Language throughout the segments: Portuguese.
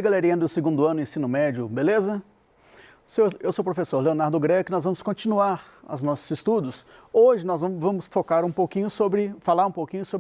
aí, galerinha do segundo ano ensino médio, beleza? Eu sou o professor Leonardo Greco e nós vamos continuar os nossos estudos. Hoje nós vamos falar um pouquinho sobre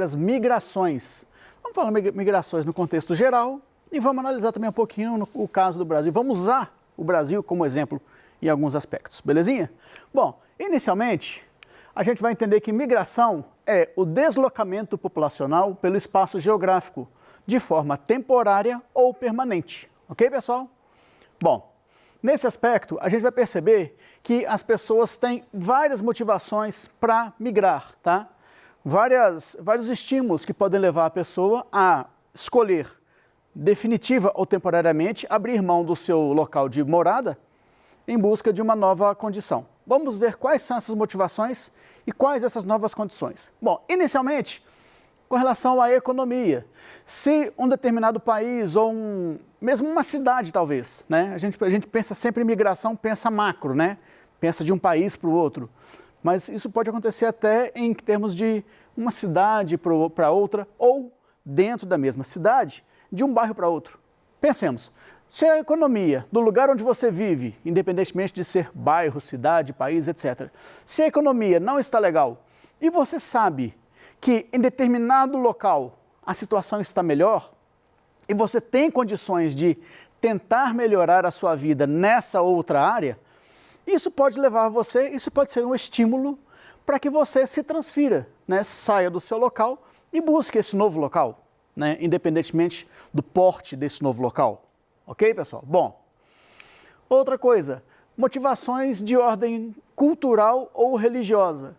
as migrações. Vamos falar migrações no contexto geral e vamos analisar também um pouquinho o caso do Brasil. Vamos usar o Brasil como exemplo em alguns aspectos, belezinha? Bom, inicialmente, a gente vai entender que migração é o deslocamento populacional pelo espaço geográfico, de forma temporária ou permanente. Ok, pessoal? Bom, nesse aspecto, a gente vai perceber que as pessoas têm várias motivações para migrar, tá? Vários estímulos que podem levar a pessoa a escolher, definitiva ou temporariamente, abrir mão do seu local de morada em busca de uma nova condição. Vamos ver quais são essas motivações e quais essas novas condições. Bom, inicialmente, com relação à economia, se um determinado país ou mesmo uma cidade talvez, né? A gente pensa sempre em migração, pensa macro, né? Pensa de um país para o outro, mas isso pode acontecer até em termos de uma cidade para outra ou dentro da mesma cidade, de um bairro para outro. Pensemos, se a economia do lugar onde você vive, independentemente de ser bairro, cidade, país, etc., se a economia não está legal e você sabe que em determinado local a situação está melhor e você tem condições de tentar melhorar a sua vida nessa outra área, isso pode levar você, isso pode ser um estímulo para que você se transfira, né? Saia do seu local e busque esse novo local, né? Independentemente do porte desse novo local. Ok, pessoal? Bom, outra coisa, motivações de ordem cultural ou religiosa.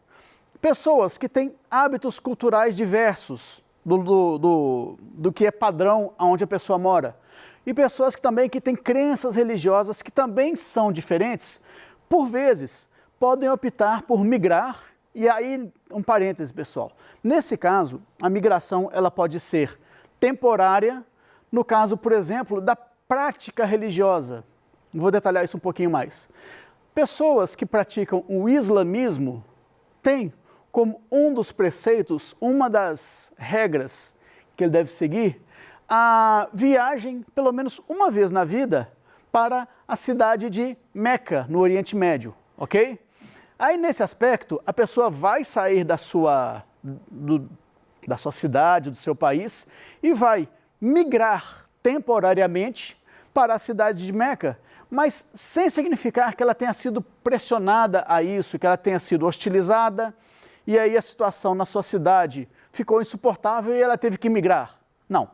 Pessoas que têm hábitos culturais diversos do que é padrão onde a pessoa mora. E pessoas que têm crenças religiosas que também são diferentes, por vezes, podem optar por migrar. E aí, um parêntese, pessoal. Nesse caso, a migração ela pode ser temporária, no caso, por exemplo, da prática religiosa. Vou detalhar isso um pouquinho mais. Pessoas que praticam o islamismo têm como um dos preceitos, uma das regras que ele deve seguir, a viagem, pelo menos uma vez na vida, para a cidade de Meca, no Oriente Médio, ok? Aí, nesse aspecto, a pessoa vai sair da sua cidade, do seu país, e vai migrar temporariamente para a cidade de Meca, mas sem significar que ela tenha sido pressionada a isso, que ela tenha sido hostilizada, e aí a situação na sua cidade ficou insuportável e ela teve que migrar. Não.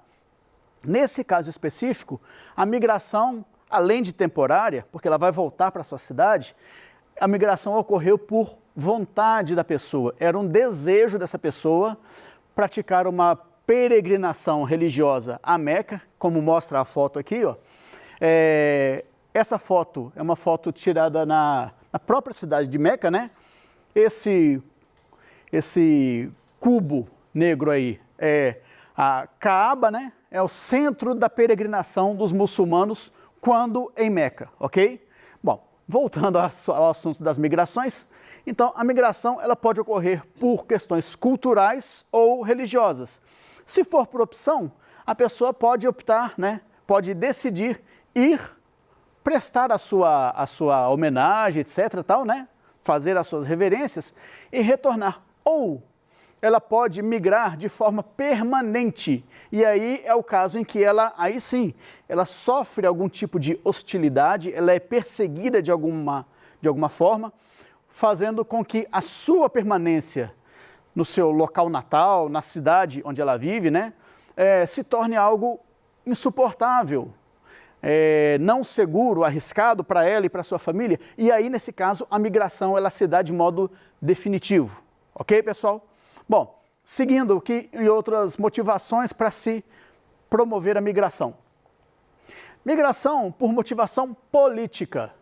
Nesse caso específico, a migração, além de temporária, porque ela vai voltar para a sua cidade, a migração ocorreu por vontade da pessoa. Era um desejo dessa pessoa praticar uma peregrinação religiosa a Meca, como mostra a foto aqui, ó. Essa foto é uma foto tirada na própria cidade de Meca, né? Esse cubo negro aí é a Caaba, né? É o centro da peregrinação dos muçulmanos quando em Meca, ok? Bom, voltando ao assunto das migrações, então a migração ela pode ocorrer por questões culturais ou religiosas. Se for por opção, a pessoa pode optar, né? Pode decidir ir prestar a sua homenagem, etc, tal, né? Fazer as suas reverências e retornar. Ou ela pode migrar de forma permanente. E aí é o caso em que aí sim, ela sofre algum tipo de hostilidade, ela é perseguida de alguma forma, fazendo com que a sua permanência no seu local natal, na cidade onde ela vive, né, se torne algo insuportável, não seguro, arriscado para ela e para sua família. E aí, nesse caso, a migração ela se dá de modo definitivo. Ok, pessoal? Bom, seguindo aqui e outras motivações para se promover a migração. Migração por motivação política.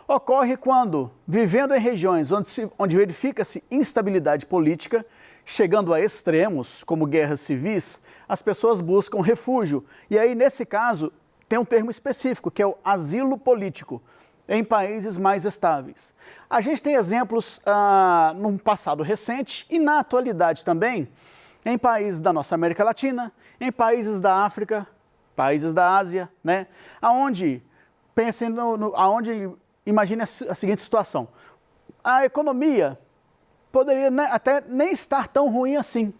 Ocorre quando, vivendo em regiões onde verifica-se instabilidade política, chegando a extremos, como guerras civis, as pessoas buscam refúgio. E aí, nesse caso, tem um termo específico, que é o asilo político, em países mais estáveis. A gente tem exemplos num passado recente e na atualidade também, em países da nossa América Latina, em países da África, países da Ásia, né? Aonde, pensem aonde, imagine a seguinte situação, a economia poderia até nem estar tão ruim assim,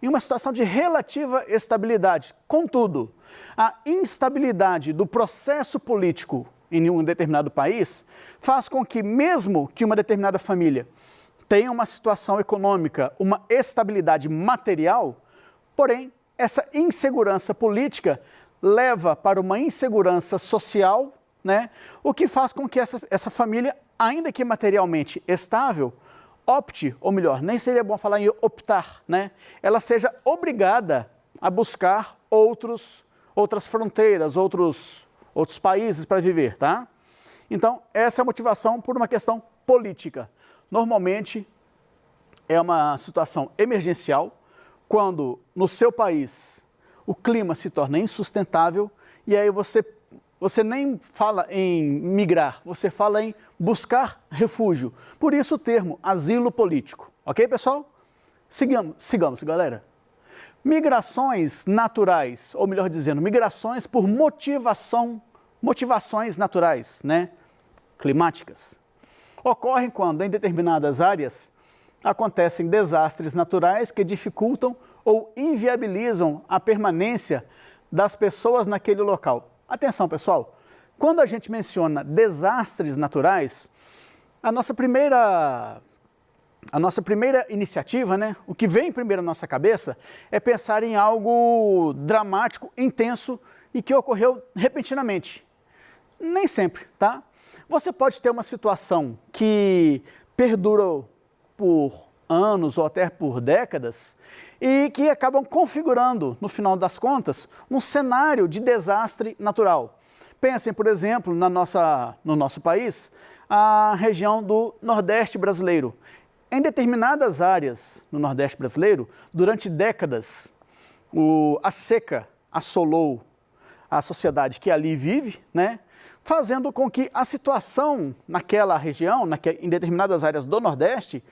em uma situação de relativa estabilidade. Contudo, a instabilidade do processo político em um determinado país faz com que, mesmo que uma determinada família tenha uma situação econômica, uma estabilidade material, porém, essa insegurança política leva para uma insegurança social, né? O que faz com que essa família, ainda que materialmente estável, opte, ou melhor, nem seria bom falar em optar, né? Ela seja obrigada a buscar outras fronteiras, outros países para viver, tá? Então, essa é a motivação por uma questão política. Normalmente, é uma situação emergencial, quando no seu país o clima se torna insustentável e aí você nem fala em migrar, você fala em buscar refúgio. Por isso o termo asilo político. Ok, pessoal? Sigamos, galera. Migrações naturais, ou melhor dizendo, migrações por motivações naturais, né? Climáticas. Ocorrem quando, em determinadas áreas, acontecem desastres naturais que dificultam ou inviabilizam a permanência das pessoas naquele local. Atenção, pessoal, quando a gente menciona desastres naturais, a nossa primeira iniciativa, né, o que vem primeiro à nossa cabeça é pensar em algo dramático, intenso e que ocorreu repentinamente. Nem sempre, tá? Você pode ter uma situação que perdurou por anos ou até por décadas e que acabam configurando, no final das contas, um cenário de desastre natural. Pensem, por exemplo, no nosso país, a região do Nordeste brasileiro. Em determinadas áreas no Nordeste brasileiro, durante décadas, a seca assolou a sociedade que ali vive, né? Fazendo com que a situação naquela região, em determinadas áreas do Nordeste,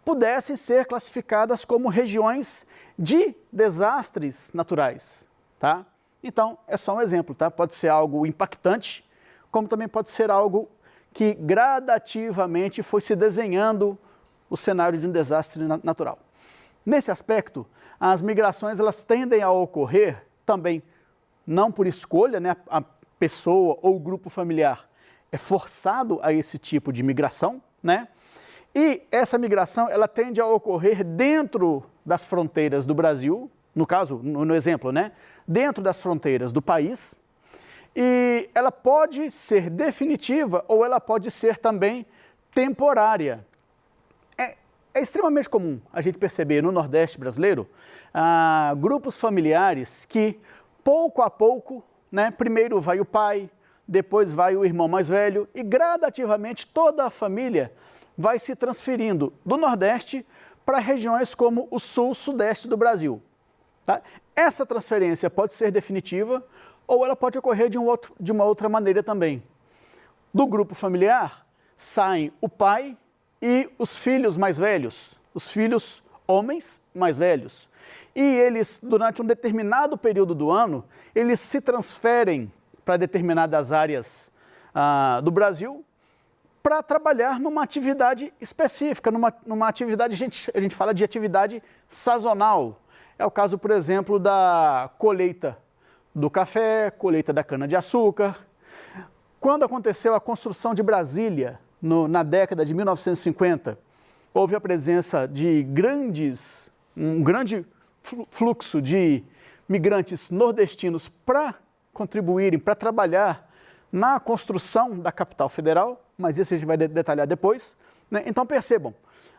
pudessem ser classificadas como regiões de desastres naturais, tá? Então, é só um exemplo, tá? Pode ser algo impactante, como também pode ser algo que gradativamente foi se desenhando o cenário de um desastre natural. Nesse aspecto, as migrações elas tendem a ocorrer também, não por escolha, né? A pessoa ou o grupo familiar é forçado a esse tipo de migração, né? E essa migração, ela tende a ocorrer dentro das fronteiras do Brasil, no caso, no exemplo, né? Dentro das fronteiras do país, e ela pode ser definitiva ou ela pode ser também temporária. É extremamente comum a gente perceber no Nordeste brasileiro grupos familiares que, pouco a pouco, né, primeiro vai o pai, depois vai o irmão mais velho e gradativamente toda a família vai se transferindo do Nordeste para regiões como o Sul, Sudeste do Brasil. Tá? Essa transferência pode ser definitiva ou ela pode ocorrer de uma outra maneira também. Do grupo familiar saem o pai e os filhos mais velhos, os filhos homens mais velhos. E eles, durante um determinado período do ano, eles se transferem para determinadas áreas do Brasil para trabalhar numa atividade específica, numa atividade, a gente fala de atividade sazonal. É o caso, por exemplo, da colheita do café, colheita da cana-de-açúcar. Quando aconteceu a construção de Brasília, na década de 1950, houve a presença de um grande fluxo de migrantes nordestinos para contribuírem, para trabalhar na construção da capital federal, mas isso a gente vai detalhar depois, né? Então percebam,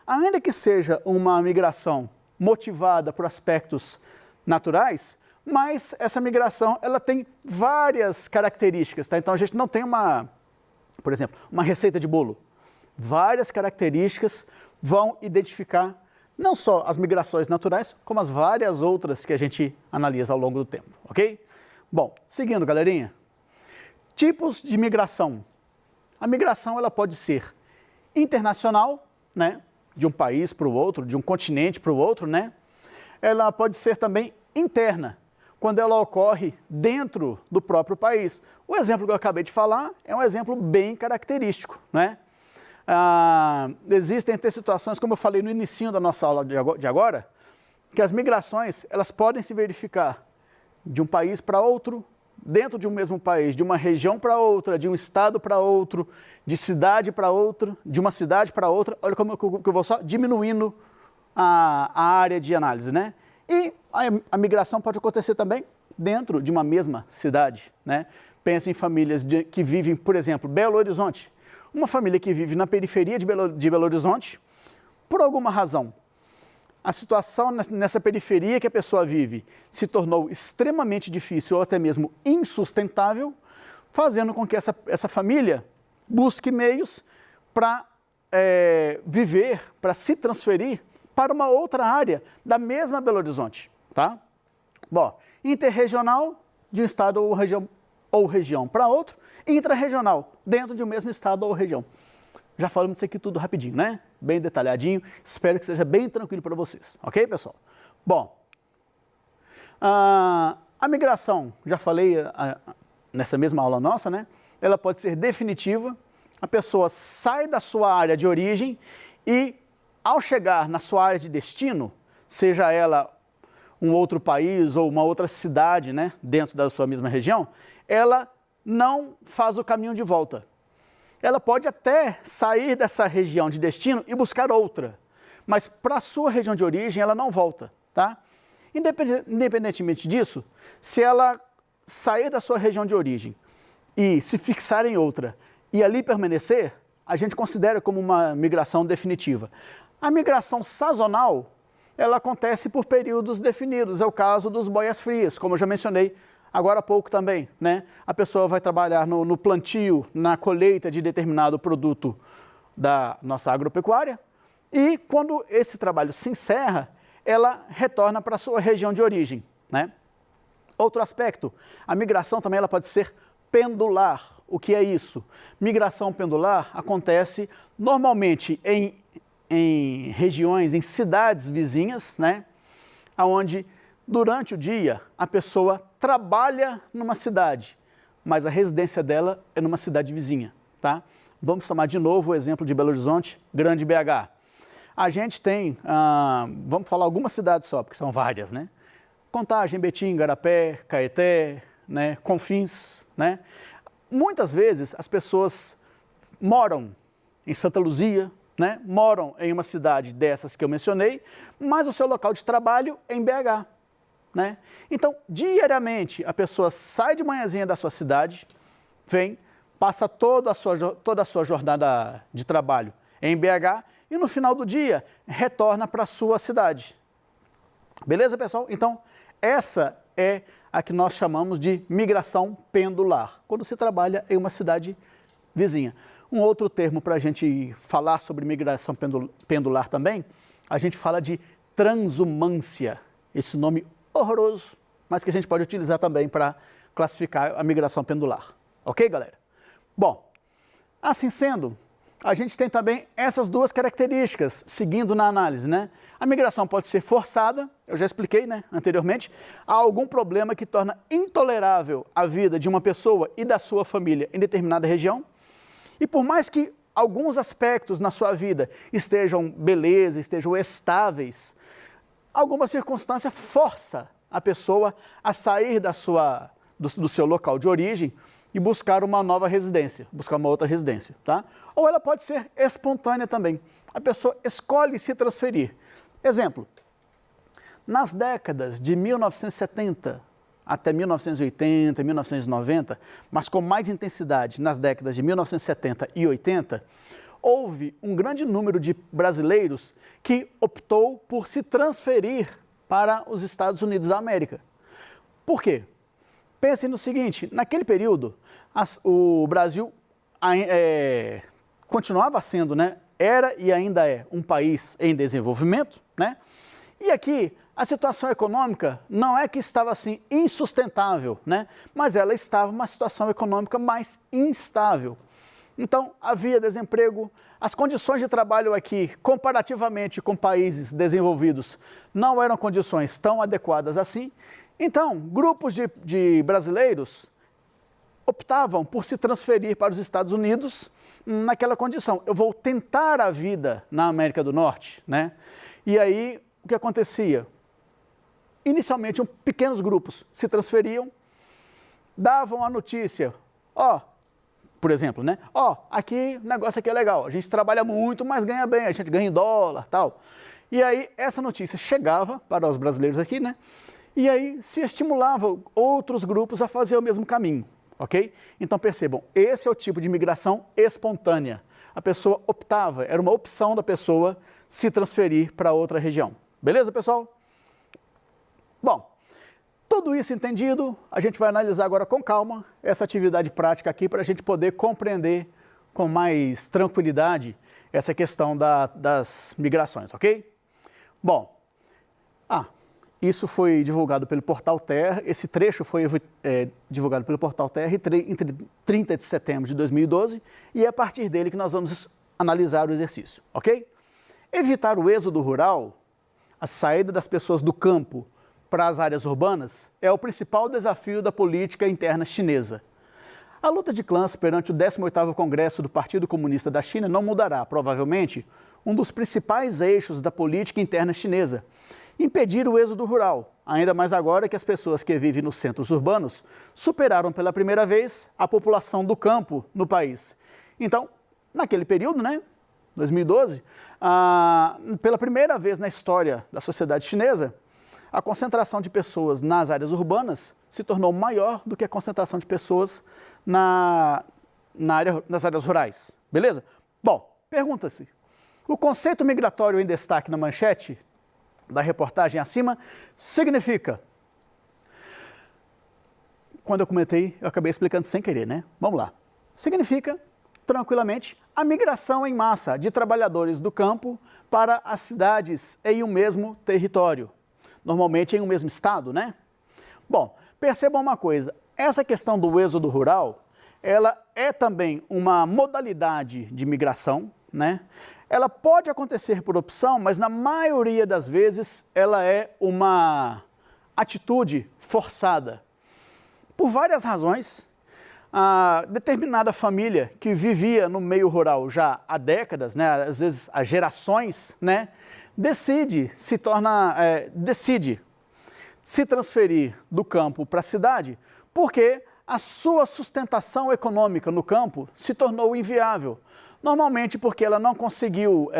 ainda que seja uma migração motivada por aspectos naturais, mas essa migração ela tem várias características, tá? Então a gente não tem por exemplo, uma receita de bolo. Várias características vão identificar não só as migrações naturais, como as várias outras que a gente analisa ao longo do tempo, ok? Bom, seguindo, galerinha. Tipos de migração. A migração ela pode ser internacional, né? De um país para o outro, de um continente para o outro, né? Ela pode ser também interna. quando ela ocorre dentro do próprio país. O exemplo que eu acabei de falar é um exemplo bem característico, né? Existem até situações, como eu falei no início da nossa aula de agora, que as migrações elas podem se verificar de um país para outro, dentro de um mesmo país, de uma região para outra, de um estado para outro, de cidade para outra, de uma cidade para outra. Olha como eu vou só diminuindo a área de análise, né? E a migração pode acontecer também dentro de uma mesma cidade, né? Pensa em famílias que vivem, por exemplo, Belo Horizonte. Uma família que vive na periferia de Belo Horizonte, por alguma razão, a situação nessa periferia que a pessoa vive se tornou extremamente difícil ou até mesmo insustentável, fazendo com que essa família busque meios para viver, para se transferir para uma outra área da mesma Belo Horizonte, tá? Bom, interregional de um estado ou região para outro, intrarregional, dentro de um mesmo estado ou região. Já falamos isso aqui tudo rapidinho, né? Bem detalhadinho, espero que seja bem tranquilo para vocês, ok, pessoal? Bom, a migração, já falei nessa mesma aula nossa, né? Ela pode ser definitiva, a pessoa sai da sua área de origem e, ao chegar na sua área de destino, seja ela um outro país ou uma outra cidade, né, dentro da sua mesma região, ela não faz o caminho de volta. Ela pode até sair dessa região de destino e buscar outra, mas para a sua região de origem ela não volta, tá? Independentemente disso, se ela sair da sua região de origem e se fixar em outra e ali permanecer, a gente considera como uma migração definitiva. A migração sazonal, ela acontece por períodos definidos, é o caso dos boias-frias, como eu já mencionei agora há pouco também, né? A pessoa vai trabalhar no plantio, na colheita de determinado produto da nossa agropecuária e quando esse trabalho se encerra, ela retorna para a sua região de origem, né? Outro aspecto, a migração também ela pode ser pendular. O que é isso? Migração pendular acontece normalmente em regiões, em cidades vizinhas, né? Onde durante o dia a pessoa trabalha numa cidade, mas a residência dela é numa cidade vizinha, tá? Vamos tomar de novo o exemplo de Belo Horizonte, Grande BH. A gente tem, vamos falar algumas cidades só, porque são várias, né? Contagem, Betim, Igarapé, Caeté, né? Confins, né? Muitas vezes as pessoas moram em Santa Luzia, né? Moram em uma cidade dessas que eu mencionei, mas o seu local de trabalho é em BH. Né? Então, diariamente, a pessoa sai de manhãzinha da sua cidade, vem, passa toda a sua jornada de trabalho em BH e no final do dia retorna para a sua cidade. Beleza, pessoal? Então, essa é a que nós chamamos de migração pendular, quando se trabalha em uma cidade vizinha. Um outro termo para a gente falar sobre migração pendular também, a gente fala de transumância. Esse nome horroroso, mas que a gente pode utilizar também para classificar a migração pendular. Ok, galera? Bom, assim sendo, a gente tem também essas duas características, seguindo na análise, né? A migração pode ser forçada, eu já expliquei, né, anteriormente, há algum problema que torna intolerável a vida de uma pessoa e da sua família em determinada região, e por mais que alguns aspectos na sua vida estejam beleza, estejam estáveis, alguma circunstância força a pessoa a sair do seu local de origem e buscar uma nova residência, buscar uma outra residência, tá? Ou ela pode ser espontânea também. A pessoa escolhe se transferir. Exemplo, nas décadas de 1970 até 1980, 1990, mas com mais intensidade nas décadas de 1970 e 80, houve um grande número de brasileiros que optou por se transferir para os Estados Unidos da América. Por quê? Pensem no seguinte, naquele período, o Brasil continuava sendo, né, era e ainda é um país em desenvolvimento, né? E aqui a situação econômica não é que estava assim insustentável, né? Mas ela estava uma situação econômica mais instável. Então, havia desemprego, as condições de trabalho aqui, comparativamente com países desenvolvidos, não eram condições tão adequadas assim, Então, grupos de brasileiros optavam por se transferir para os Estados Unidos naquela condição. Eu vou tentar a vida na América do Norte, né? E aí, o que acontecia? Inicialmente, pequenos grupos se transferiam, davam a notícia, por exemplo, né? Aqui, o negócio aqui é legal, a gente trabalha muito, mas ganha bem, a gente ganha em dólar, tal. E aí, essa notícia chegava para os brasileiros aqui, né? E aí, se estimulava outros grupos a fazer o mesmo caminho, ok? Então, percebam, esse é o tipo de migração espontânea. A pessoa optava, era uma opção da pessoa se transferir para outra região. Beleza, pessoal? Bom, tudo isso entendido, a gente vai analisar agora com calma essa atividade prática aqui para a gente poder compreender com mais tranquilidade essa questão das migrações, ok? Bom, isso foi divulgado pelo Portal Terra, esse trecho foi divulgado pelo Portal Terra entre 30 de setembro de 2012 e é a partir dele que nós vamos analisar o exercício, ok? Evitar o êxodo rural, a saída das pessoas do campo para as áreas urbanas, é o principal desafio da política interna chinesa. A luta de clãs perante o 18º Congresso do Partido Comunista da China não mudará, provavelmente, um dos principais eixos da política interna chinesa, impedir o êxodo rural, ainda mais agora que as pessoas que vivem nos centros urbanos superaram pela primeira vez a população do campo no país. Então, naquele período, né, 2012, pela primeira vez na história da sociedade chinesa, a concentração de pessoas nas áreas urbanas se tornou maior do que a concentração de pessoas nas áreas rurais. Beleza? Bom, pergunta-se, o conceito migratório em destaque na manchete da reportagem acima significa... Quando eu comentei, eu acabei explicando sem querer, né? Vamos lá. Significa, tranquilamente, a migração em massa de trabalhadores do campo para as cidades em um mesmo território. Normalmente em um mesmo estado, né? Bom, percebam uma coisa, essa questão do êxodo rural, ela é também uma modalidade de migração, né? Ela pode acontecer por opção, mas na maioria das vezes ela é uma atitude forçada. Por várias razões, a determinada família que vivia no meio rural já há décadas, né, às vezes há gerações, né, decide se transferir do campo para a cidade porque a sua sustentação econômica no campo se tornou inviável. Normalmente porque ela não conseguiu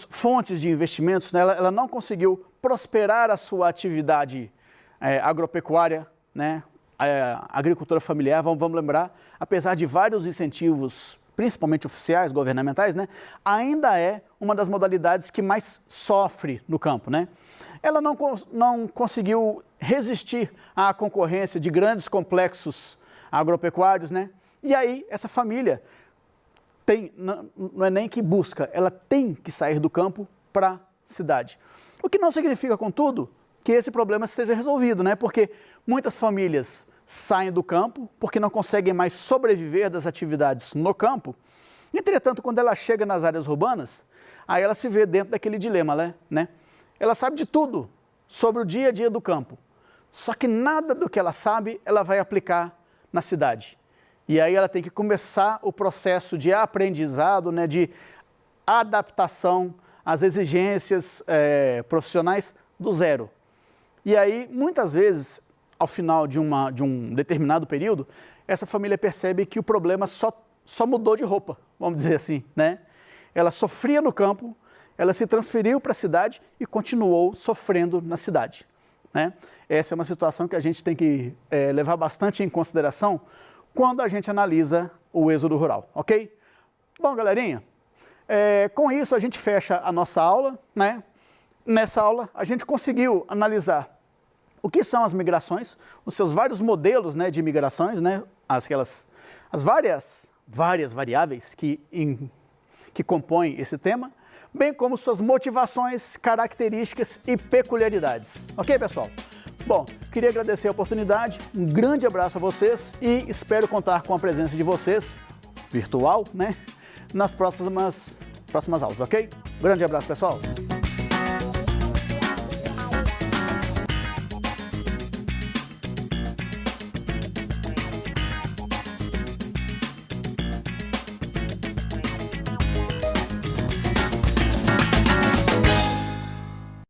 fontes de investimentos, né? Ela não conseguiu prosperar a sua atividade agropecuária, né? A agricultura familiar, vamos lembrar, apesar de vários incentivos, principalmente oficiais, governamentais, né? Ainda é uma das modalidades que mais sofre no campo, né? Ela não conseguiu resistir à concorrência de grandes complexos agropecuários, né? E aí, essa família não é nem que busca, ela tem que sair do campo para a cidade. O que não significa, contudo, que esse problema seja resolvido, né? Porque muitas famílias saem do campo porque não conseguem mais sobreviver das atividades no campo. Entretanto, quando ela chega nas áreas urbanas, aí ela se vê dentro daquele dilema, né? Ela sabe de tudo sobre o dia a dia do campo, só que nada do que ela sabe, ela vai aplicar na cidade. E aí ela tem que começar o processo de aprendizado, né, de adaptação às exigências profissionais do zero. E aí, muitas vezes, ao final de um determinado período, essa família percebe que o problema só mudou de roupa, vamos dizer assim, né? Ela sofria no campo, ela se transferiu para a cidade e continuou sofrendo na cidade, né? Essa é uma situação que a gente tem que levar bastante em consideração quando a gente analisa o êxodo rural, ok? Bom, galerinha, com isso a gente fecha a nossa aula, né? Nessa aula a gente conseguiu analisar o que são as migrações, os seus vários modelos, né, de migrações, né? As várias variáveis que compõem esse tema, bem como suas motivações, características e peculiaridades. Ok, pessoal? Bom, queria agradecer a oportunidade, um grande abraço a vocês e espero contar com a presença de vocês, virtual, né, nas próximas aulas, ok? Grande abraço, pessoal!